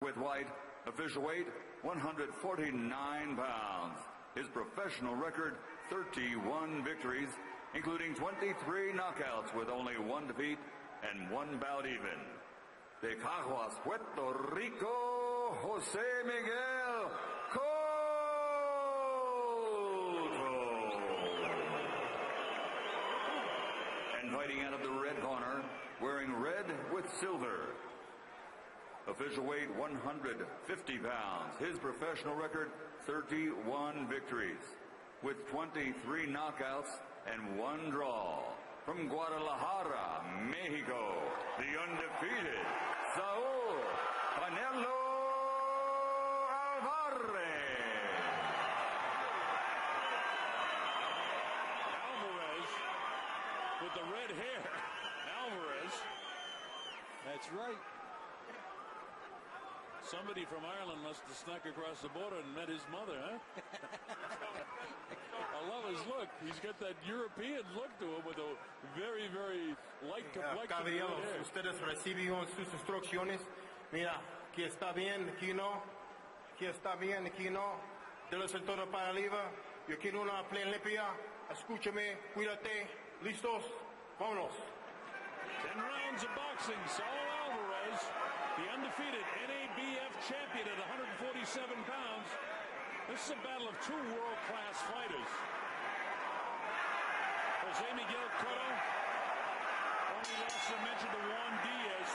With white, official weight 149 pounds. His professional record 31 victories, including 23 knockouts with only 1 defeat and 1 bout even. De Caguas, Puerto Rico, Jose Miguel Cotto. And fighting out of the red corner, wearing red with silver. Official weight 150 pounds. His professional record 31 victories with 23 knockouts and 1 draw. From Guadalajara, Mexico, the undefeated Saul Canelo Alvarez. Alvarez with the red hair. Alvarez. That's right. Somebody from Ireland must have snuck across the border and met his mother, huh? I love his look. He's got that European look to him with a very, very light complexion. Caballeros, ustedes recibieron sus instrucciones. Mira, aquí está bien, aquí no. Aquí está bien, aquí no. De los entornos para arriba. Yo quiero una plena limpia. Escúchame, cuídate. ¿Listos? Vámonos. 10 rounds of boxing. Saul Alvarez, the undefeated NABF champion at 147 pounds. This is a battle of 2 world-class fighters. Jose Miguel Cotto, only lost I mentioned to Juan Diaz,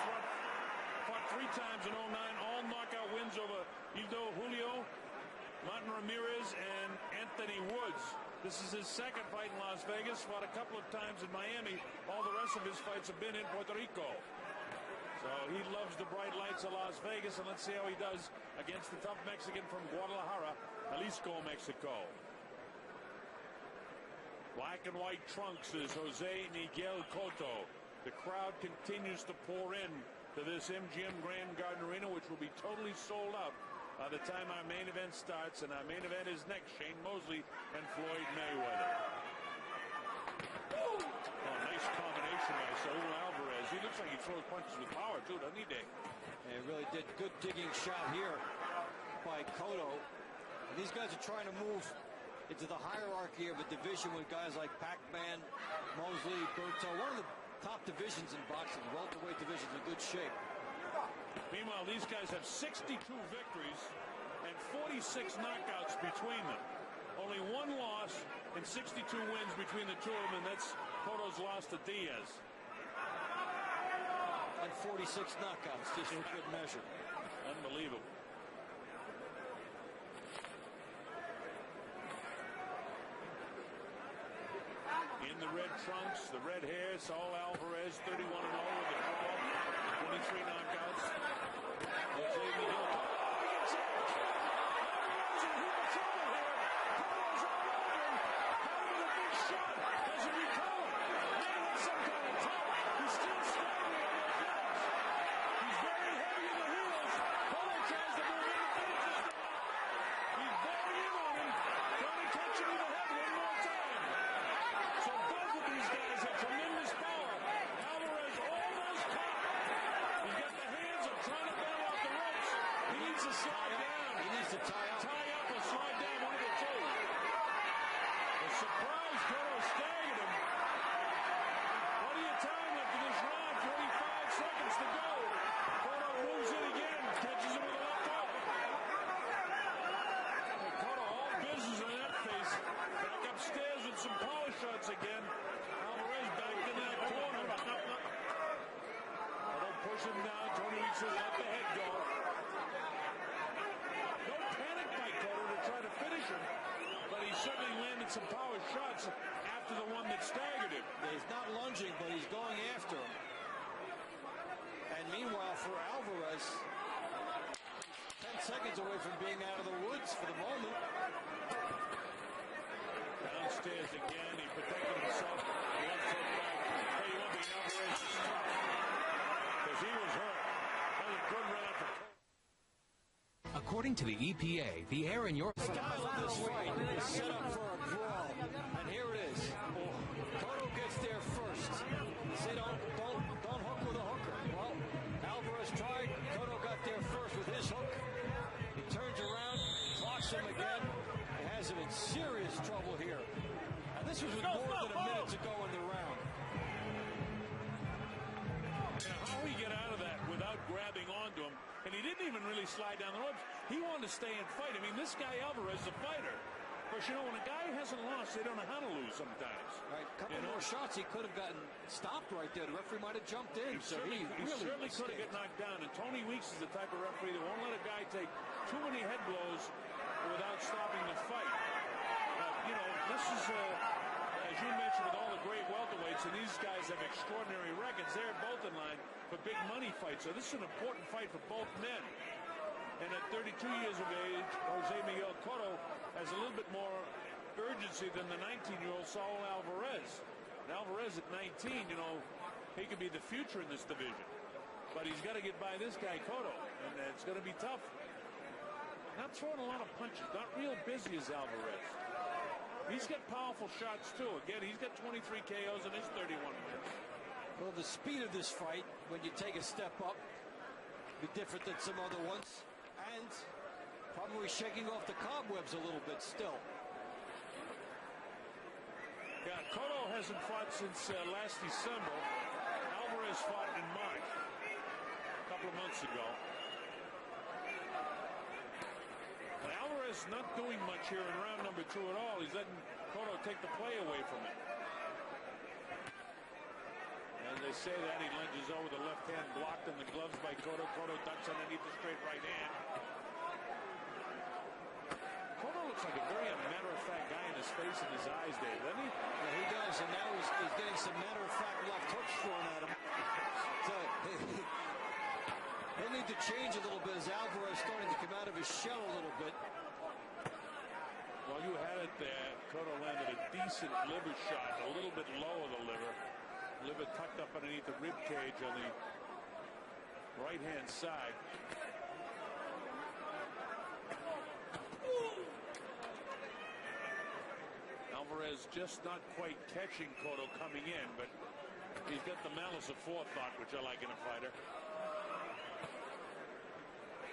fought 3 times in 09, all knockout wins over Hildo Julio, Martin Ramirez, and Anthony Woods. This is his 2nd fight in Las Vegas, fought a couple of times in Miami. All the rest of his fights have been in Puerto Rico. So he loves the bright lights of Las Vegas, and let's see how he does against the tough Mexican from Guadalajara, Jalisco, Mexico. Black and white trunks is Jose Miguel Cotto. The crowd continues to pour in to this MGM Grand Garden Arena, which will be totally sold out by the time our main event starts, and our main event is next, Shane Mosley and Floyd Mayweather. Oh, nice combination by Saul Alvarez. He looks like he throws punches with power, too, doesn't he, Dave? And really did good digging shot here by Cotto. And these guys are trying to move into the hierarchy of a division with guys like Pac-Man, Mosley, Berto. One of the top divisions in boxing, welterweight division's in good shape. Meanwhile, these guys have 62 victories and 46 knockouts between them. Only 1 loss and 62 wins between the 2 of them, and that's Cotto's loss to Diaz. And 46 knockouts, just for good measure. Unbelievable. In the red trunks, the red hair, Saul Alvarez, 31-0 with a draw, 23 knockouts. Jose Miguel Cotto. Again, Alvarez back in that corner. Although push him down, Tony says let the head go. No panic by Cotto to try to finish him, but he certainly landed some power shots after the one that staggered him. He's not lunging, but he's going after him. And meanwhile, for Alvarez, 10 seconds away from being out of the woods for the moment. Downstairs again, he protected himself. Left foot back. Hey, you want the Alvarez is tough because he was hurt. That was a good round for Cotto. According to the EPA, the air in your... The guy on this fight is set up for a brawl, and here it is. Cotto gets there first. Say don't hook with a hooker. Well, Alvarez tried. Cotto got there first with his hook. this was with more than a minute to go in the round. Now, how he get out of that without grabbing onto him? And he didn't even really slide down the ropes. He wanted to stay and fight. I mean, this guy Alvarez is a fighter. But, you know, when a guy hasn't lost, they don't know how to lose sometimes. Right, a couple more shots, he could have gotten stopped right there. The referee might have jumped in. He certainly could have got knocked down. And Tony Weeks is the type of referee that won't let a guy take too many head blows without stopping the fight. You know, this is, as you mentioned, with all the great welterweights, and these guys have extraordinary records. They're both in line for big money fights. So this is an important fight for both men. And at 32 years of age, Jose Miguel Cotto has a little bit more urgency than the 19-year-old Saul Alvarez. And Alvarez at 19, you know, he could be the future in this division. But he's got to get by this guy, Cotto, and it's going to be tough. Not throwing a lot of punches, not real busy as Alvarez. He's got powerful shots, too. Again, he's got 23 KOs in his 31 wins. Well, the speed of this fight, when you take a step up, be different than some other ones. And probably shaking off the cobwebs a little bit still. Yeah, Cotto hasn't fought since last December. Alvarez fought in March, a couple of months ago. And Alvarez not doing much here in round number 2 at all. He's letting Cotto take the play away from him. And they say that he lunges over the left hand, blocked in the gloves by Cotto. Cotto ducks underneath the straight right hand. Cotto looks like a very matter-of-fact guy in his face and his eyes, Dave, doesn't he? Yeah, he does, and now he's getting some matter-of-fact left hooks thrown at him. So he'll need to change a little bit as Alvarez starting to come out of his shell a little bit. Well, you had it there. Cotto landed a decent liver shot, a little bit low of the liver. Liver tucked up underneath the rib cage on the right-hand side. Alvarez just not quite catching Cotto coming in, but he's got the malice of forethought, which I like in a fighter.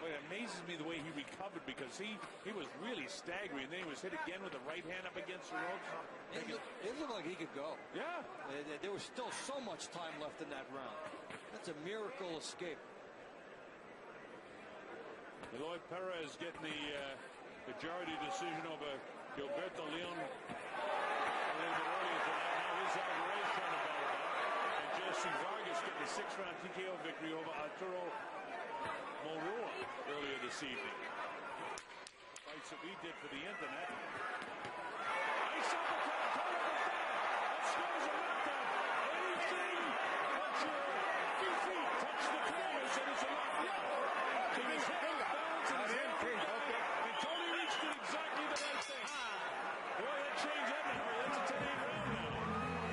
But it amazes me the way he recovered, because he was really staggering. Then he was hit again with the right hand up against the ropes. It looked like he could go. Yeah. There was still so much time left in that round. That's a miracle escape. Eloy Perez getting the majority decision over Gilberto Leon a little bit earlier tonight. Now here's Alvarez trying to battle back. And Jesse Vargas getting a 6-round TKO victory over Arturo Morua earlier this evening. Fights that we did for the internet. Nice uppercut. That scores a knockdown. Anything but your feet touch the canvas, and it's a knockdown. He was hit off balance and his head came down. And Tony reached it exactly the right thing. Boy, that changed that now. That's a 10-8 round now.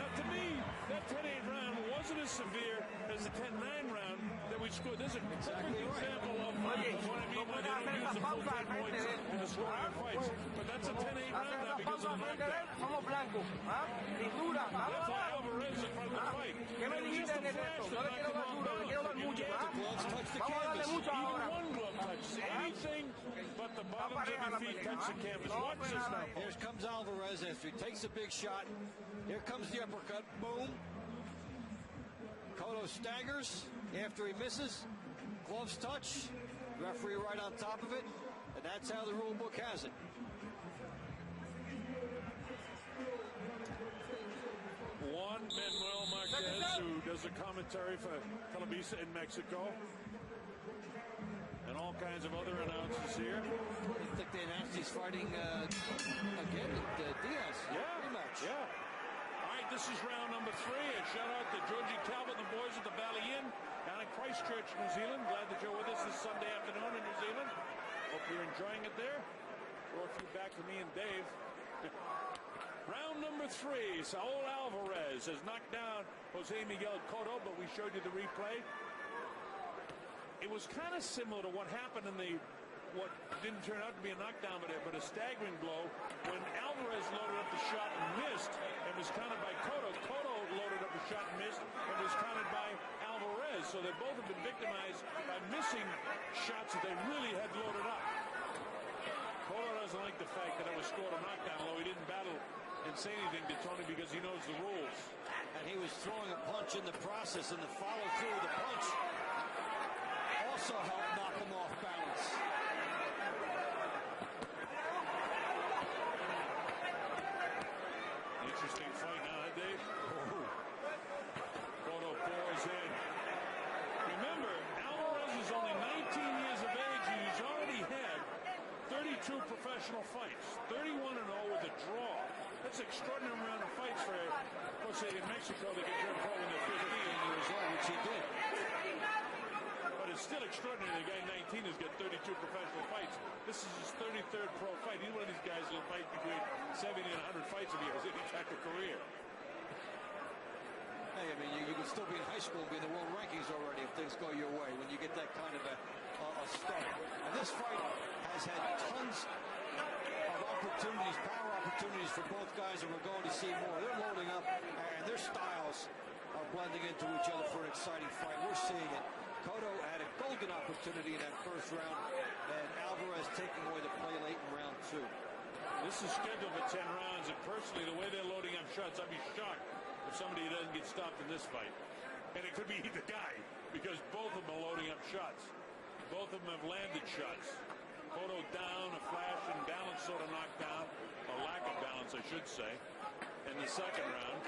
Now, to me, that 10-8 round wasn't as severe as the 10-9 round that we scored. There's a perfect example of what I mean when they don't use the full 10 points in the scoring of fights. But that's a 10-8 round now because of the knockdown. That's why Alvarez in front of the fight. Just a flash to knock him off balance. The gloves touch the canvas. Even one glove touch. Anything but the bottoms of your feet touch the canvas. Watch this now. Here comes Alvarez after he takes a big shot. Here comes the uppercut. Boom. Cotto staggers after he misses. Gloves touch. Referee right on top of it. And that's how the rule book has it. Juan Manuel Marquez, who does a commentary for Televisa in Mexico. And all kinds of other announcers here. I think they announced he's fighting again at Diaz. Yeah. Rematch. Yeah. All right, this is round number 3. A shout out to Georgie Calvert and the boys at the Valley Inn down in Christchurch, New Zealand. Glad that you're with us this Sunday afternoon in New Zealand. Hope you're enjoying it there. Throw a few back to me and Dave. Round number 3. Saul Alvarez has knocked down Jose Miguel Cotto, but we showed you the replay. It was kind of similar to what happened in what didn't turn out to be a knockdown, but a staggering blow when Alvarez loaded up the shot and missed and was countered by Cotto. Cotto loaded up the shot and missed and was countered by Alvarez. So they both have been victimized by missing shots that they really had loaded up. Cotto doesn't like the fact that it was scored a knockdown, although he didn't battle and say anything to Tony because he knows the rules. And he was throwing a punch in the process, and the follow through the punch also helped knock him off balance. Interesting fight now, huh, Dave? Cotto pours in. Remember, Alvarez is only 19 years of age, and he's already had 32 professional fights. 31-0 with a draw. That's an extraordinary amount of fights for, let's say, in Mexico, they get their pro when they're 15 years old, which he did. But it's still extraordinary. The guy 19 has got 32 professional fights. This is his 33rd pro fight. He's one of these guys who'll fight between 70 and 100 fights if he has any type of career. Hey, I mean, you can still be in high school and be in the world rankings already if things go your way when you get that kind of a start. And this fight has had tons of opportunities, power opportunities for both guys, and we're going to see more. They're loading up, and their styles are blending into each other for an exciting fight. We're seeing it. Cotto had a golden opportunity in that first round, and Alvarez taking away the play late in round 2. This is scheduled for 10 rounds, and personally, the way they're loading up shots, I'd be shocked if somebody doesn't get stopped in this fight. And it could be either guy, because both of them are loading up shots. Both of them have landed shots. Cotto down, a flash and balance sort of knocked down, a lack of balance, I should say. In the second round,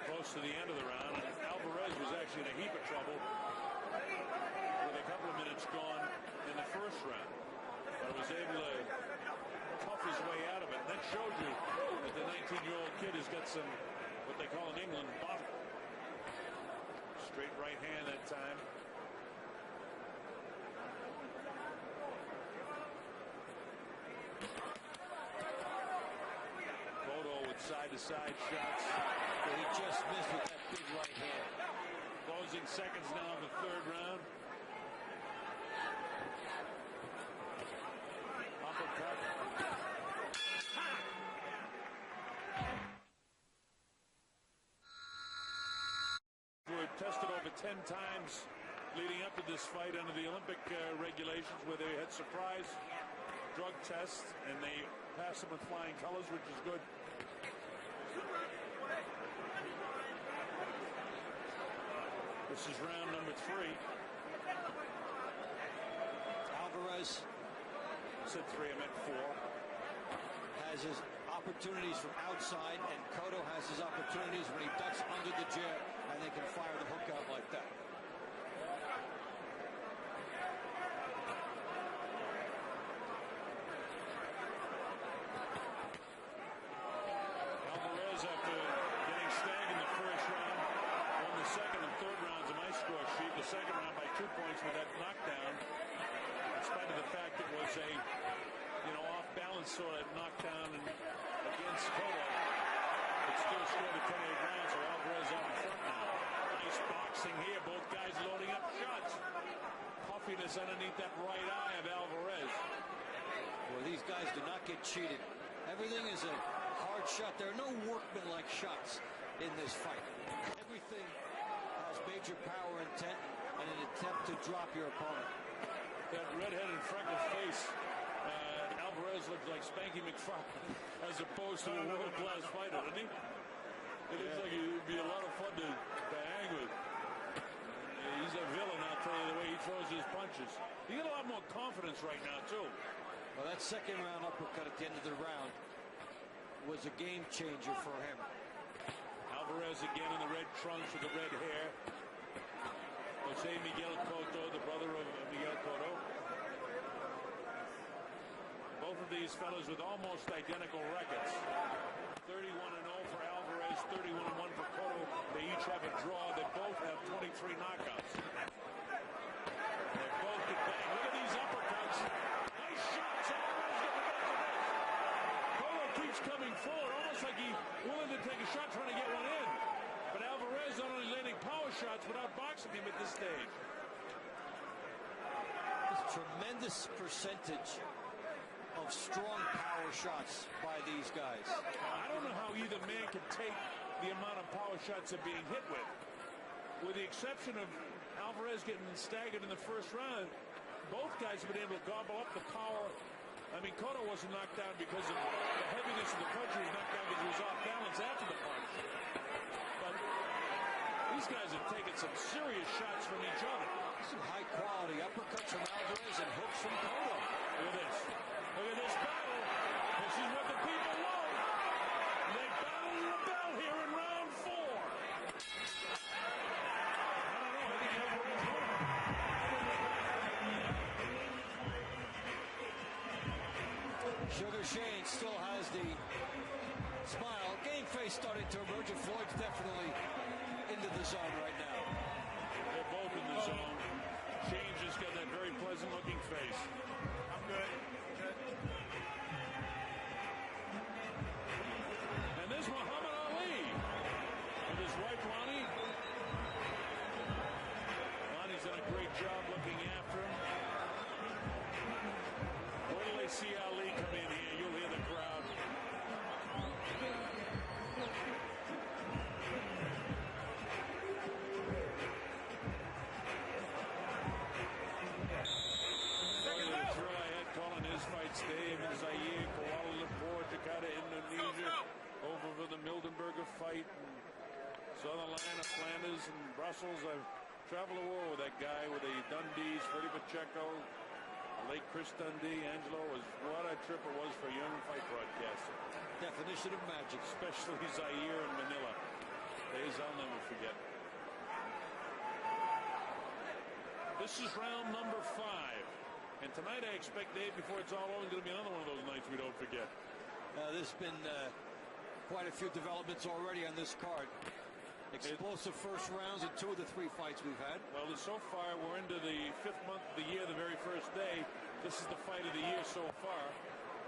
close to the end of the round, and Alvarez was actually in a heap of trouble with a couple of minutes gone in the first round, but was able to tough his way out of it. And that shows you that the 19-year-old kid has got some, what they call in England, bottom. Straight right hand that time. Cotto with side-to-side shots. But he just missed with that big right hand. Closing seconds now of the third round. Uppercut. Were tested over 10 times leading up to this fight under the Olympic regulations, where they had surprise drug tests and they passed them with flying colors, which is good. This is round number 3. Alvarez, said 3, I meant 4. has his opportunities from outside, and Cotto has his opportunities when he ducks under the jab, and they can fire the hook out like that. Alvarez, after getting stagnant in the first round, won the second and third rounds of my score sheet. The second round by 2 points with that knockdown, in spite of the fact it was a, off-balance sort of knockdown and against Cotto. It still scored a 10-8 round, so Alvarez out in front now. Nice boxing here. Both guys loading up shots. Puffiness underneath that right eye of Alvarez. Well, these guys do not get cheated. Everything is a hard shot. There are no workmanlike shots in this fight. Everything has major power intent and an attempt to drop your opponent. That red-headed freckled face, Alvarez looks like Spanky McFarlane as opposed to a world-class fighter, doesn't he? It looks like it would be a lot of fun to hang with. He's a villain, I'll tell you, the way he throws his punches. He got a lot more confidence right now, too. Well, that second round uppercut at the end of the round was a game changer for him. Alvarez again in the red trunks with the red hair. Miguel Cotto, the brother of Miguel Cotto. Both of these fellas with almost identical records. 31-0 for Alvarez, 31-1 for Cotto. They each have a draw. They both have 23 knockouts. They both get back. Look at these uppercuts. Nice shots. Alvarez got the best of this. Cotto keeps coming forward, almost like he wanted to take a shot, trying to get one in. But Alvarez not only landing power shots without boxing him at this stage. Tremendous percentage of strong power shots by these guys. I don't know how either man can take the amount of power shots they're being hit with. With the exception of Alvarez getting staggered in the first round, both guys have been able to gobble up the power I mean, Cotto wasn't knocked down because of the heaviness of the punch. He was knocked down because he was off balance after the punch. But these guys have taken some serious shots from each other. Some high-quality uppercuts from Alvarez and hooks from Cotto. Look at this. Look at this battle. This is what the people love. They battle the bell here in round 4. I don't know. I think Alvarez won. Sugar Shane still has the smile. Game face starting to emerge, and Floyd's definitely into the zone right now. They're both in the zone. Shane just got that very pleasant-looking face. I'm good. Good. And there's Muhammad Ali with his wife, Lonnie. Lonnie's done a great job looking after him. Wait till they see Ali come in here. You'll hear the crowd. Dave and Zaire, Kuala Lumpur, Jakarta, Indonesia, over for the Mildenberger fight, and Sutherland of Flanders and Brussels. I've traveled the world with that guy, with the Dundees, Freddie Pacheco, late Chris Dundee, Angelo. What a trip it was for a young fight broadcaster. Definition of magic. Especially Zaire and Manila. Days I'll never forget. This is round number 5. And tonight I expect, Dave, before it's all over, it's going to be another one of those nights we don't forget. There's been quite a few developments already on this card. Explosive first rounds in 2 of the 3 fights we've had. Well, so far, we're into the 5th month of the year, the very first day. This is the fight of the year so far.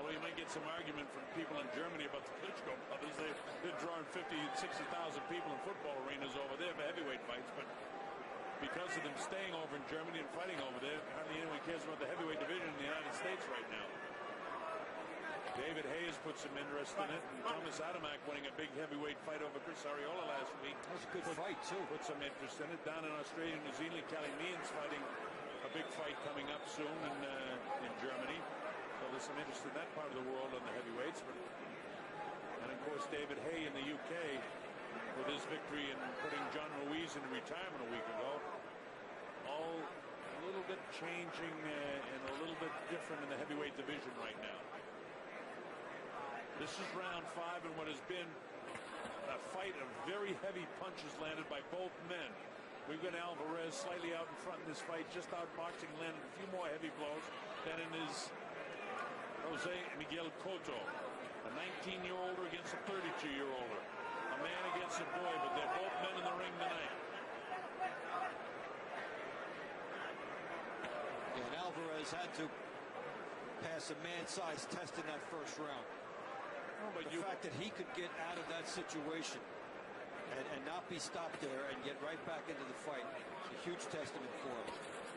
Although you might get some argument from people in Germany about the Klitschko brothers. They're drawing 50,000 and 60,000 people in football arenas over there for heavyweight fights. But because of them staying over in Germany and fighting over there, hardly anyone cares about the heavyweight division in the United States right now. David Hayes put some interest in it, and Thomas Adamak winning a big heavyweight fight over Chris Arreola last week. That was a good fight, too. Put some interest in it. Down in Australia and New Zealand, Kelly Meehan's fighting a big fight coming up soon in Germany. So there's some interest in that part of the world on the heavyweights. And, of course, David Hay in the UK with his victory in putting John Ruiz into retirement a week ago. All a little bit changing and a little bit different in the heavyweight division right now. This is round 5 and what has been a fight of very heavy punches landed by both men. We've got Alvarez slightly out in front in this fight, just outboxing, landed a few more heavy blows than in his Jose Miguel Cotto, a 19-year-older against a 32-year-older. A man against a boy, but they're both men in the ring tonight. And Alvarez had to pass a man-sized test in that first round. But the fact that he could get out of that situation and not be stopped there and get right back into the fight is a huge testament for him.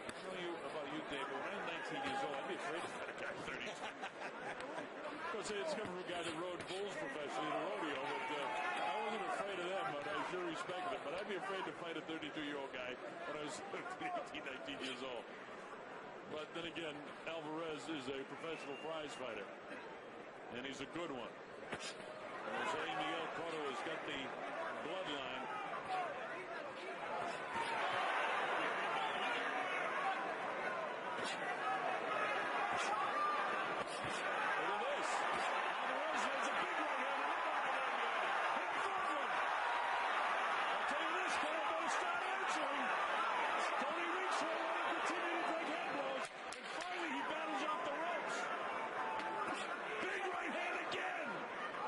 I don't know about you, Dave, but when I'm 19 years old, I'd be afraid to fight a guy 32. Because it's coming from a guy that rode bulls professionally in a rodeo. But I wasn't afraid of them, but I sure respected them. But I'd be afraid to fight a 32-year-old guy when I was 18, 19 years old. But then again, Alvarez is a professional prize fighter. And he's a good one. Jose Miguel Cotto has got the bloodline. Look at this. Alvarez has a big one here. Hit the third one. I'll tell you this, Cotto better start answering. Tony reached for one and continued to take head blows. And finally he battles off the ropes. Big right hand again.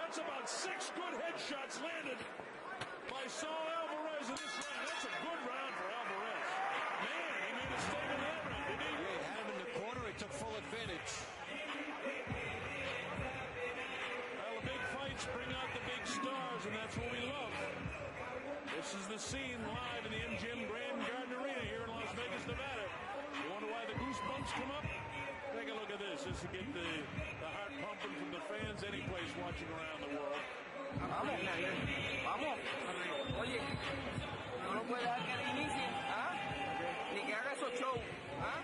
That's about 6 good headshots landed by Saul Alvarez in this round. That's a good round for Alvarez. Man, he made a statement in that round, didn't he? Yeah, he had him in the corner. He took full advantage. Well, the big fights bring out the big stars, and that's what we love. This is the scene live in the MGM Grand Garden Arena here in Las Vegas, Nevada. You wonder why the goosebumps come up? Take a look at this. Just to get the heart pumping from the fans any place watching around the world. Vamos, vamos. Oye, no puede dejar que inicie, ¿ah? Ni que haga esos shows, ¿ah?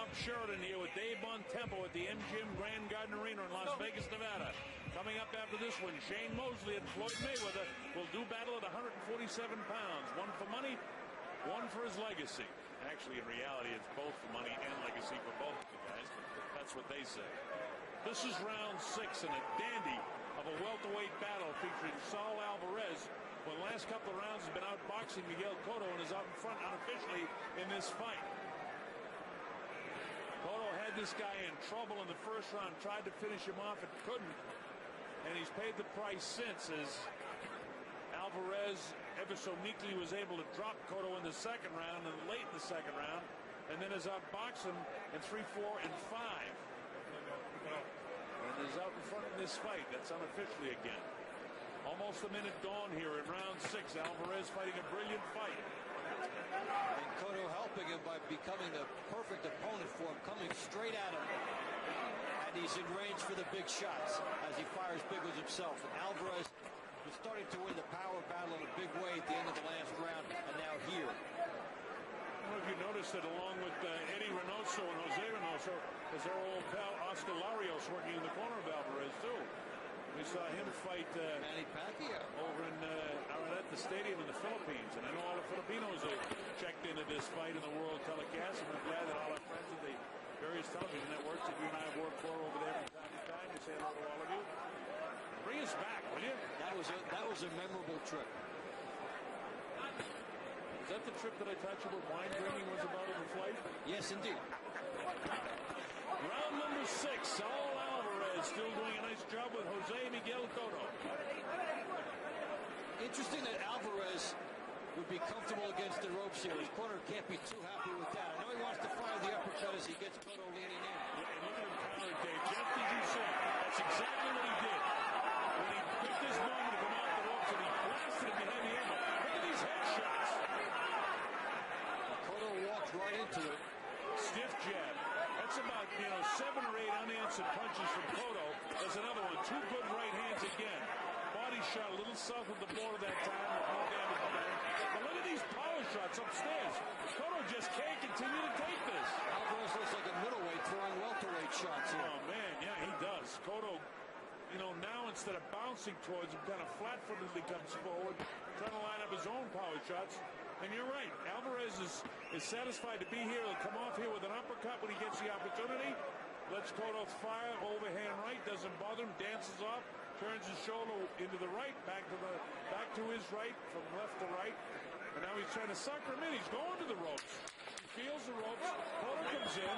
Bob Sheridan here with Dave Bontempo at the MGM Grand Garden Arena in Las Vegas, Nevada. Coming up after this one, Shane Mosley and Floyd Mayweather will do battle at 147 pounds. One for money, one for his legacy. Actually, in reality, it's both for money and legacy for both of the guys. That's what they say. This is round 6 and a dandy of a welterweight battle featuring Saul Alvarez. For the last couple of rounds has been outboxing Miguel Cotto and is out in front unofficially in this fight. Cotto had this guy in trouble in the first round, tried to finish him off and couldn't. And he's paid the price since as Alvarez ever so meekly was able to drop Cotto in the second round and late in the second round, and then has outboxed him in 3, 4, and 5. And is out in front of this fight. That's unofficially again. Almost a minute gone here in round 6. Alvarez fighting a brilliant fight. And Cotto helping him by becoming the perfect opponent for him, coming straight at him. And he's in range for the big shots as he fires big ones himself. And Alvarez was starting to win the power battle in a big way at the end of the last round, and now here. I don't know if you noticed that along with Eddie Reynoso and Jose Reynoso, is our old pal Oscar Larios working in the corner of Alvarez too. We saw him fight Manny Pacquiao over in at the stadium in the Philippines, and I know all the Filipinos have checked into this fight in the world telecast, and I'm glad that all our friends at the various television networks that you and I have worked for over there from time to time. We say hello to all of you. Bring us back, will you? That was a memorable trip. Is that the trip that I taught you what wine drinking was about on the flight? Yes, indeed. Round number 6, Saul Alvarez still doing a nice job with Jose Miguel Cotto. Interesting that Alvarez would be comfortable against the ropes here. His corner can't be too happy with that. I know he wants to fire the uppercut as he gets Cotto leaning in. Yeah, and look at him counter, Dave. Just as you said, that's exactly what he did. When he picked this moment to come off the ropes and he blasted him behind the elbow. Look at these headshots. Cotto walked right into it. Stiff jab. That's about, 7 or 8 unanswered punches from Cotto. There's another one. 2 good right hands again. Body shot a little south of the border that time with no damage done. But look at these power shots upstairs. Cotto just can't continue to take this. Alvarez looks like a middleweight throwing welterweight shots here. Oh, man, yeah, he does. Cotto, now instead of bouncing towards him, kind of flat-footedly comes forward, trying to line up his own power shots. And you're right, Alvarez is satisfied to be here. He'll come off here with an uppercut when he gets the opportunity. Lets Cotto fire, overhand right, doesn't bother him, dances off, turns his shoulder into the right, back to his right, from left to right. And now he's trying to sucker him in. He's going to the ropes. He feels the ropes. Cotto comes in.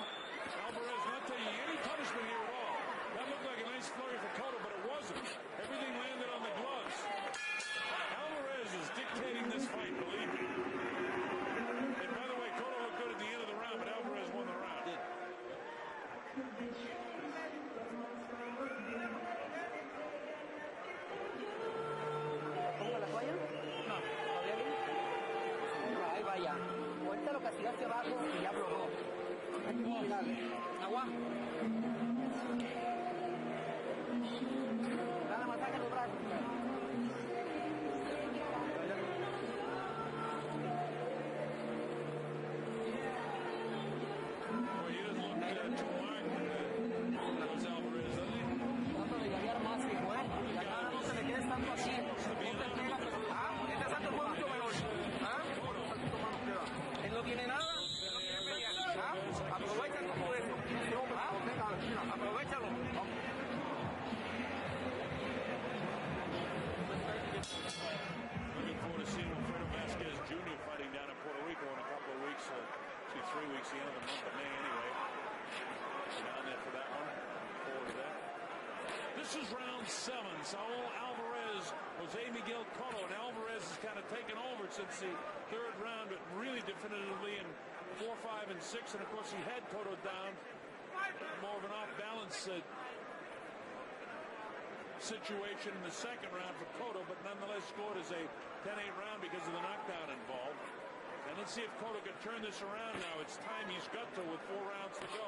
Alvarez not taking any punishment here at all. That looked like a nice flurry for Cotto, but it wasn't. Everything landed on the gloves. Alvarez is dictating this fight, believe me. And by the way, Cotto looked good at the end of the round, but Alvarez won the round. ¿Pongo la toalla? No. ¿Todavía bien? Ahí vaya. Ahorita lo castigaste abajo y ya aflojó. Dale. Agua. Dale, masaje los brazos. This is round 7. Saul Alvarez, Jose Miguel Cotto, and Alvarez has kind of taken over since the 3rd round, but really definitively in 4, 5, and 6. And of course, he had Cotto down. More of an off-balance situation in the 2nd round for Cotto, but nonetheless scored as a 10-8 round because of the knockdown involved. And let's see if Cotto can turn this around now. It's time he's got to with 4 rounds to go.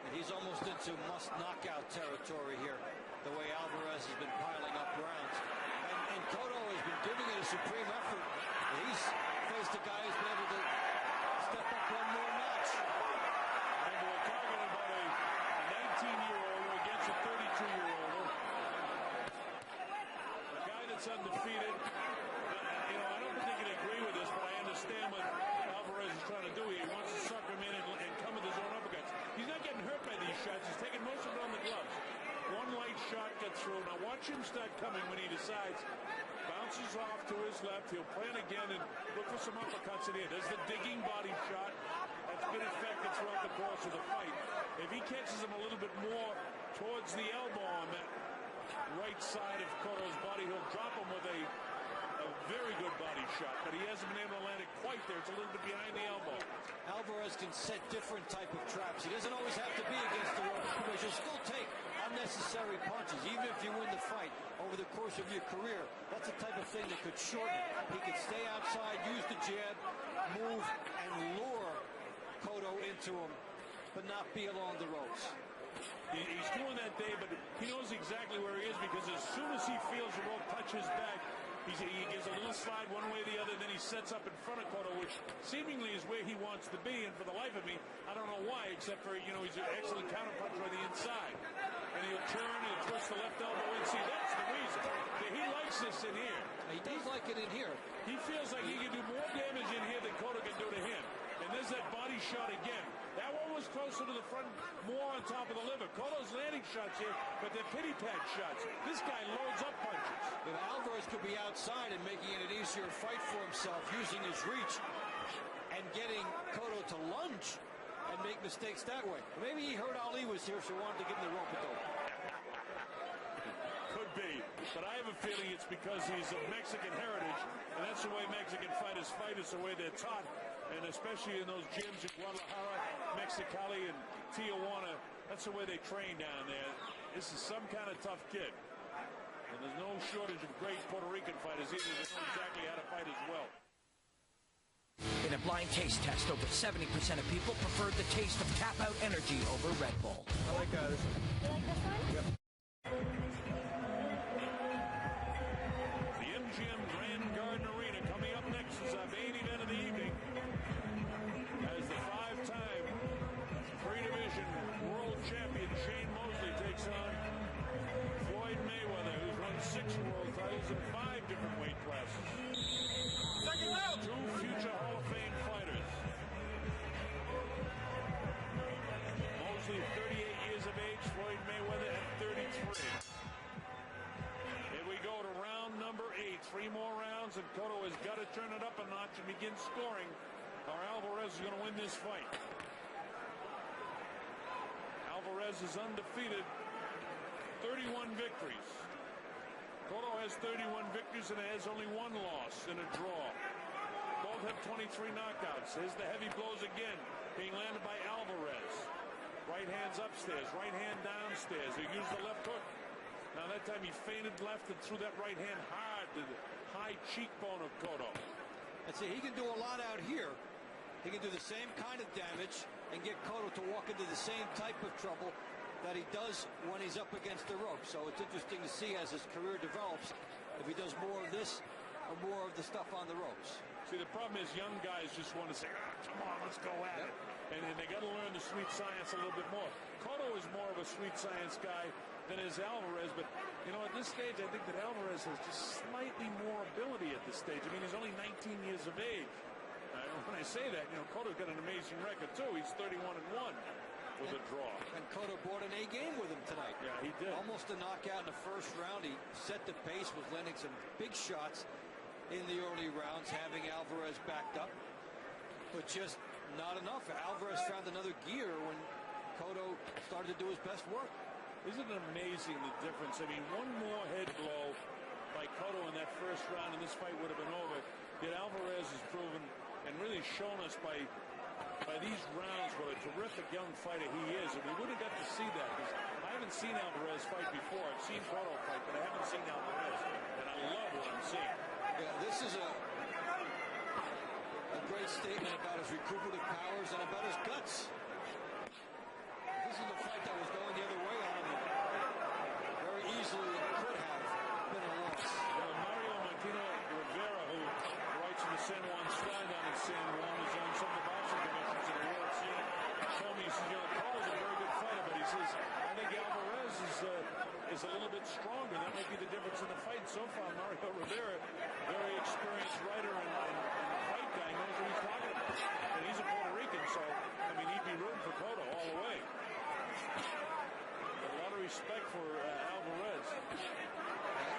And he's almost into must-knockout territory here, the way Alvarez has been piling up rounds. And Cotto has been giving it a supreme effort. He's faced a guy who's been able to step up one more notch. And we'll talk fights undefeated. I don't particularly agree with this, but I understand what Alvarez is trying to do. He wants to suck him in and come with his own uppercuts. He's not getting hurt by these shots. He's taking most of it on the gloves. One light shot gets through. Now watch him start coming when he decides. Bounces off to his left. He'll plan again and look for some uppercuts in here. There's the digging body shot. That's been effective throughout the course of the fight. If he catches him a little bit more towards the elbow on that right side of Cotto's body, he'll drop him with a very good body shot, but he hasn't been able to land it quite there. It's a little bit behind the elbow. Alvarez can set different type of traps. He doesn't always have to be against the rope, because you'll still take unnecessary punches, even if you win the fight over the course of your career. That's the type of thing that could shorten it. He could stay outside, use the jab, move, and lure Cotto into him, but not be along the ropes. He's doing that, Dave, but he knows exactly where he is, because as soon as he feels the rope touch his back, he gives a little slide one way or the other, then he sets up in front of Cotto, which seemingly is where he wants to be. And for the life of me, I don't know why, except for, he's an excellent counterpuncher on the inside. And he'll turn, he'll twist the left elbow in. See, that's the reason. He likes this in here. He does like it in here. He feels like he can do more damage in here than Cotto can do to him. And there's that body shot again. That one was closer to the front, more on top of the liver. Cotto's landing shots here, but they're pity-pat shots. This guy loads up punches. If Alvarez could be outside and making it an easier fight for himself, using his reach and getting Cotto to lunge and make mistakes that way. Maybe he heard Ali was here, so wanted to give him the rope. Could be, but I have a feeling it's because he's of Mexican heritage, and that's the way Mexican fighters fight, is the way they're taught. And especially in those gyms in Guadalajara, Mexicali, and Tijuana, that's the way they train down there. This is some kind of tough kid. And there's no shortage of great Puerto Rican fighters either. They know exactly how to fight as well. In a blind taste test, over 70% of people preferred the taste of Tap Out Energy over Red Bull. I like this one. You like this one? Yep. The MGM Grand Garden Arena coming up next is our main event of the evening, as the five-time three-division world champion Shane Mosley takes on Floyd Mayweather, who's won 6 world titles in 5 different weight classes. Two future Hall of Fame fighters. Mosley, 38 years of age, Floyd Mayweather at 33. Here we go to round number 8. 3 more rounds, and Cotto has got to turn it up a notch and begin scoring, or Alvarez is going to win this fight. Alvarez is undefeated, 31 victories. Cotto has 31 victories and has only 1 loss in a draw. Both have 23 knockouts. Here's the heavy blows again, being landed by Alvarez. Right hand's upstairs, right hand downstairs. He used the left hook. Now that time he feinted left and threw that right hand hard to the high cheekbone of Cotto. And see, he can do a lot out here. He can do the same kind of damage and get Cotto to walk into the same type of trouble that he does when he's up against the rope. So it's interesting to see as his career develops if he does more of this or more of the stuff on the ropes. See, the problem is young guys just want to say, come on, let's go at it. And they got to learn the sweet science a little bit more. Cotto is more of a sweet science guy than is Alvarez, but, at this stage, I think that Alvarez has just slightly more ability at this stage. I mean, he's only 19 years of age. When I say that, Cotto's got an amazing record, too. He's 31-1 with a draw. And Cotto brought an A game with him tonight. Yeah, he did. Almost a knockout in the first round. He set the pace, was landing some big shots in the early rounds, having Alvarez backed up, but just not enough. Alvarez found another gear when Cotto started to do his best work. Isn't it amazing the difference? I mean, one more head blow by Cotto in that first round and this fight would have been over. Yet Alvarez has proven and really shown us by these rounds what a terrific young fighter he is. And we wouldn't have got to see that, because I haven't seen Alvarez fight before. I've seen Cotto fight, but I haven't seen Alvarez. And I love what I'm seeing. Yeah, this is a great statement about his recuperative powers and about his guts. This is a fight that was going the other way on him. Very easily could have been a loss. Mario Martino Rivera, who writes in the San Juan Star down in San Juan, is on some of the boxing commissions in the world scene, told me, he says, Cotto's a very good fighter, but he says, I think Alvarez is is a little bit stronger. That might be the difference in the fight so far. Mario Rivera, very experienced writer and fight guy, knows what he's talking about. And he's a Puerto Rican, so, I mean, he'd be rooting for Cotto all the way. A lot of respect for Alvarez.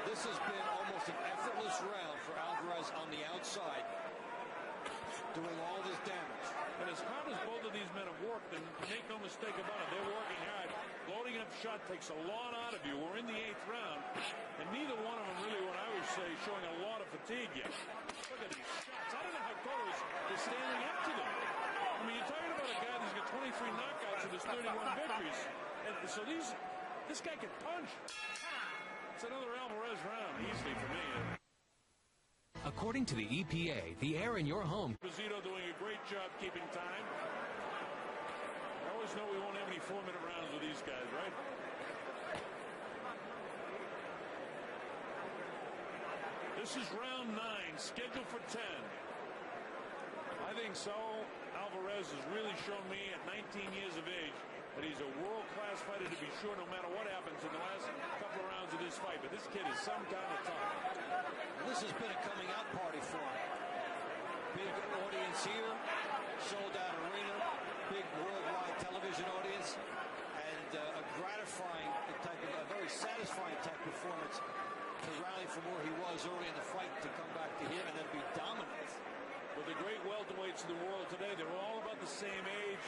This has been almost an effortless round for Alvarez on the outside, doing all this damage. And as hard as both of these men have worked, and make no mistake about it, they're working hard. Loading up shot takes a lot out of you. We're in the 8th round, and neither one of them really, what I would say, showing a lot of fatigue yet. Look at these shots. I don't know how Cotto is standing up to them. I mean, you're talking about a guy that's got 23 knockouts and has 31 victories. And so this guy can punch. It's another Alvarez round, easily for me. According to the EPA, the air in your home. Esposito doing a great job keeping time. I always know we won't have any 4-minute rounds with these guys, right? This is round 9, scheduled for 10. I think Saul Alvarez has really shown me at 19 years of age that he's a world-class fighter, to be sure, no matter what happens in the last couple of rounds of this fight. But this kid is some kind of tough. This has been a coming-out party for him. Big audience here, sold-out arena, big worldwide television audience, and a gratifying type of, a very satisfying type performance to rally from where he was early in the fight to come back to here and then be dominant. With the great welterweights in the world today, they're all about the same age,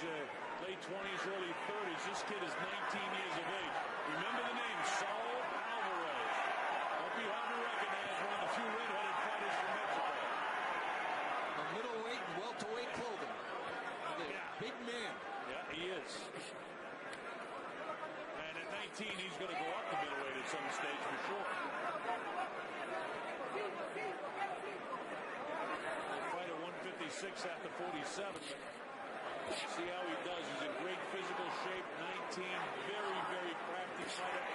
late 20s, early 30s. This kid is 19 years of age. Remember the name, Saul Alvarez. Won't be hard to recognize, one of the few red-headed fighters from Mexico. A middleweight and welterweight clothing. Big man. Yeah, he is. And at 19, he's going to go up to middleweight at some stage for sure. Fight at 156 after 47. See how he does. He's in great physical shape. 19, very, very crafty fighter.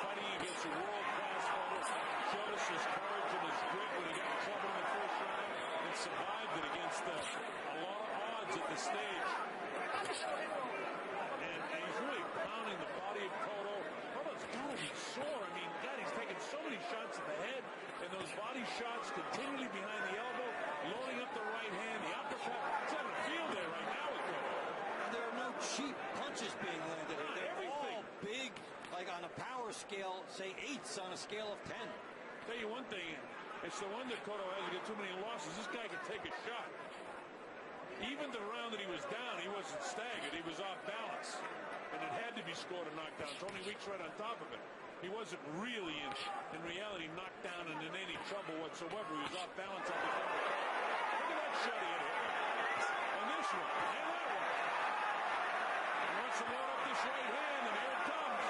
Fighting against a world-class fighter. Showed us his courage and his grit when he got in trouble in the first round and survived it against a lot of odds at the stage. And he's really pounding the body of Cotto. Cotto's got to be sore. I mean, God, he's taking so many shots at the head, and those body shots continually behind the elbow, loading up the right hand, the uppercut. He's having a field there right now with Cotto. And there are no cheap punches being landed. They're all big, like on a power scale, say 8s on a scale of 10. Tell you one thing, it's the one that Cotto has. He got too many losses. This guy can take a shot. Even the round that he was down, he wasn't staggered. He was off balance. And it had to be scored a knockdown. Tony Weeks right on top of it. He wasn't really, in reality, knocked down and in any trouble whatsoever. He was off balance at the corner. Look at that shot he hit. And this one. And that one. He wants to load up this right hand, and here it comes.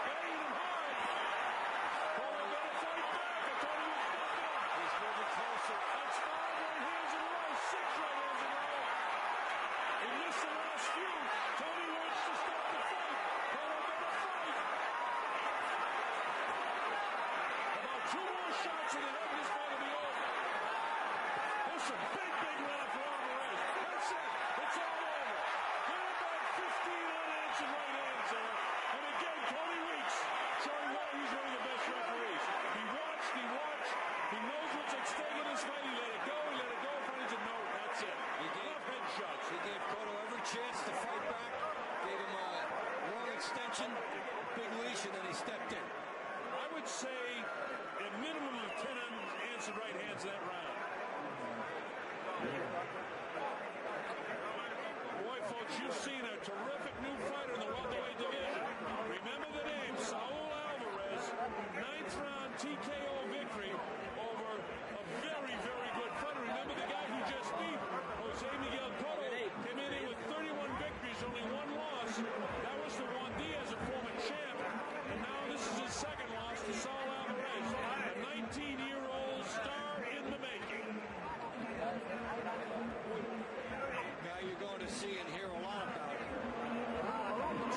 Banging him hard. Cotto got to fight back. I told him he was knocking him. He's moving closer. That's 5 right hands in a row. 6 right hands in a row. He missed the last few. Tony wants to stop the fight. Cotto got to fight. About 2 more shots in the head. This fight will be over. There's some big, big round for Alvarez. That's it. It's all over. Give him back 15 unanswered right hands there. And again, Tony Weeks showing why he's one of the best referees. He watched. He knows what's at stake in this fight. He let it go. Finally said, no, that's it. Enough headshots. He gave Cotto every chance to fight back. Gave him a long extension, big leash, and then he stepped in. I would say a minimum of 10 unanswered right hands in that round. Boy, folks, you've seen a terrific new fighter in the welterweight division. Remember the name, Saul Alvarez, 9th round TKO victory over a very, very good fighter. Remember the guy who just beat Miguel Cotto, came in with 31 victories, only 1 loss. That was the Juan Diaz, a former champ. And now this is his second loss to Saul Alvarez, a 19-year-old star in the making. Now you're going to see and hear a lot about it.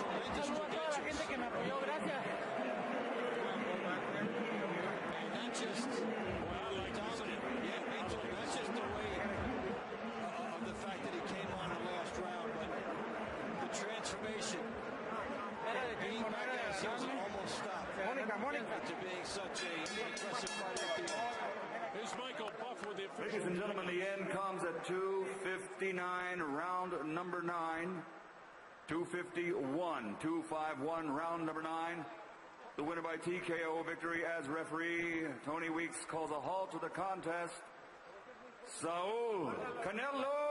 Tremendous credentials. And not just dominant. Yeah, me too. Not just the way of the fact that he came on the last round, but the transformation To being such a impressive fighter. Here's Michael Buff with the official. Ladies and gentlemen, the end comes at 2:59, round number 9. 2:51, 2:51, round number 9. The winner by TKO victory. As referee, Tony Weeks calls a halt to the contest. Saul Canelo